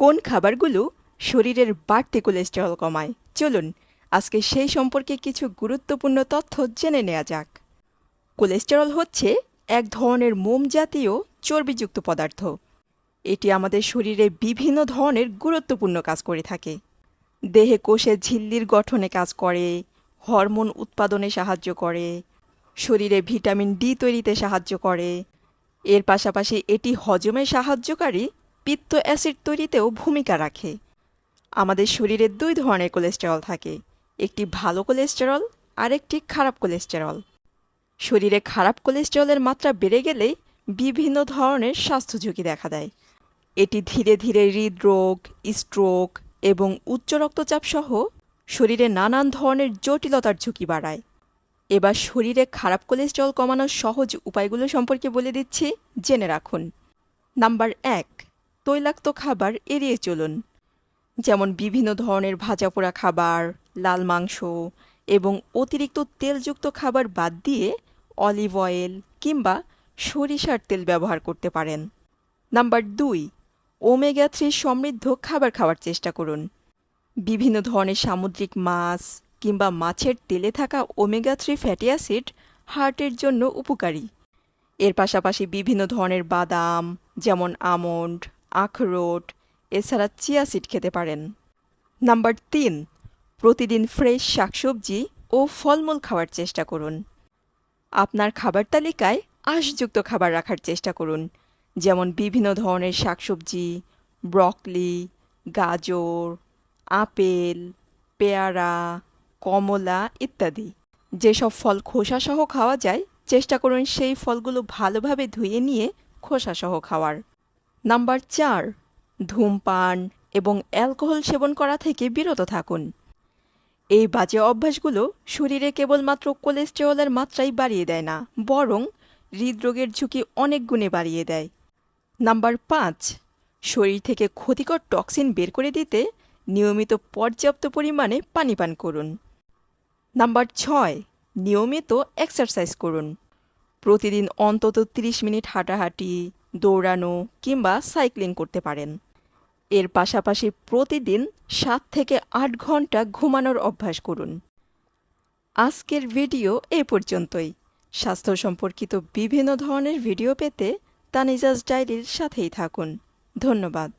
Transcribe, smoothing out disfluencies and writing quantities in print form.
কোন খাবারগুলো শরীরের বাড়তি কোলেস্টেরল কমায়? চলুন আজকে সেই সম্পর্কে কিছু গুরুত্বপূর্ণ তথ্য জেনে নেওয়া যাক। কোলেস্টেরল হচ্ছে এক ধরনের মোম জাতীয় চর্বিযুক্ত পদার্থ। এটি আমাদের শরীরে বিভিন্ন ধরনের গুরুত্বপূর্ণ কাজ করে থাকে। দেহে কোষের ঝিল্লির গঠনে কাজ করে, হরমোন উৎপাদনে সাহায্য করে, শরীরে ভিটামিন ডি তৈরিতে সাহায্য করে। এর পাশাপাশি এটি হজমে সাহায্যকারী পিত্ত অ্যাসিড তৈরিতেও ভূমিকা রাখে। আমাদের শরীরে দুই ধরনের কোলেস্টেরল থাকে, একটি ভালো কোলেস্টেরল আর একটি খারাপ কোলেস্টেরল। শরীরে খারাপ কোলেস্টেরলের মাত্রা বেড়ে গেলেই বিভিন্ন ধরনের স্বাস্থ্য ঝুঁকি দেখা দেয়। এটি ধীরে ধীরে হৃদরোগ, স্ট্রোক এবং উচ্চ রক্তচাপ সহ শরীরে নানান ধরনের জটিলতার ঝুঁকি বাড়ায়। এবার শরীরে খারাপ কোলেস্টেরল কমানোর সহজ উপায়গুলো সম্পর্কে বলে দিচ্ছি, জেনে রাখুন। নাম্বার 1, তৈলাক্ত খাবার এড়িয়ে চলুন। যেমন বিভিন্ন ধরনের ভাজাপোড়া খাবার, লাল মাংস এবং অতিরিক্ত তেলযুক্ত খাবার বাদ দিয়ে অলিভ অয়েল কিংবা সরিষার তেল ব্যবহার করতে পারেন। নাম্বার 2, ওমেগা 3 সমৃদ্ধ খাবার খাওয়ার চেষ্টা করুন। বিভিন্ন ধরনের সামুদ্রিক মাছ কিংবা মাছের তেলে থাকা ওমেগা 3 ফ্যাটি অ্যাসিড হার্টের জন্য উপকারী। এর পাশাপাশি বিভিন্ন ধরনের বাদাম যেমন আমন্ড, আখরোট, এছাড়া চিয়া সিড খেতে পারেন। নাম্বার 3, প্রতিদিন ফ্রেশ শাকসবজি ও ফলমূল খাওয়ার চেষ্টা করুন। আপনার খাবার তালিকায় আঁশযুক্ত খাবার রাখার চেষ্টা করুন, যেমন বিভিন্ন ধরনের শাকসবজি, ব্রকলি, গাজর, আপেল, পেয়ারা, কমলা ইত্যাদি। যেসব ফল খোসাসহ খাওয়া যায় চেষ্টা করুন সেই ফলগুলো ভালোভাবে ধুয়ে নিয়ে খোসাসহ খাওয়ার। নাম্বার 4, ধূমপান এবং অ্যালকোহল সেবন করা থেকে বিরত থাকুন। এই বাজে অভ্যাসগুলো শরীরে কেবলমাত্র কোলেস্টেরলের মাত্রাই বাড়িয়ে দেয় না, বরং হৃদরোগের ঝুঁকি অনেক গুণে বাড়িয়ে দেয়। নাম্বার 5, শরীর থেকে ক্ষতিকর টক্সিন বের করে দিতে নিয়মিত পর্যাপ্ত পরিমাণে পানি পান করুন। নাম্বার 6, নিয়মিত এক্সারসাইজ করুন। প্রতিদিন অন্তত 30 মিনিট হাঁটাহাঁটি, দৌড়ানো কিংবা সাইক্লিং করতে পারেন। এর পাশাপাশি প্রতিদিন 7 থেকে 8 ঘন্টা ঘুমানোর অভ্যাস করুন। আজকের ভিডিও এ পর্যন্তই। স্বাস্থ্য সম্পর্কিত বিভিন্ন ধরনের ভিডিও পেতে তানিজাজ ডায়েরির সাথেই থাকুন। ধন্যবাদ।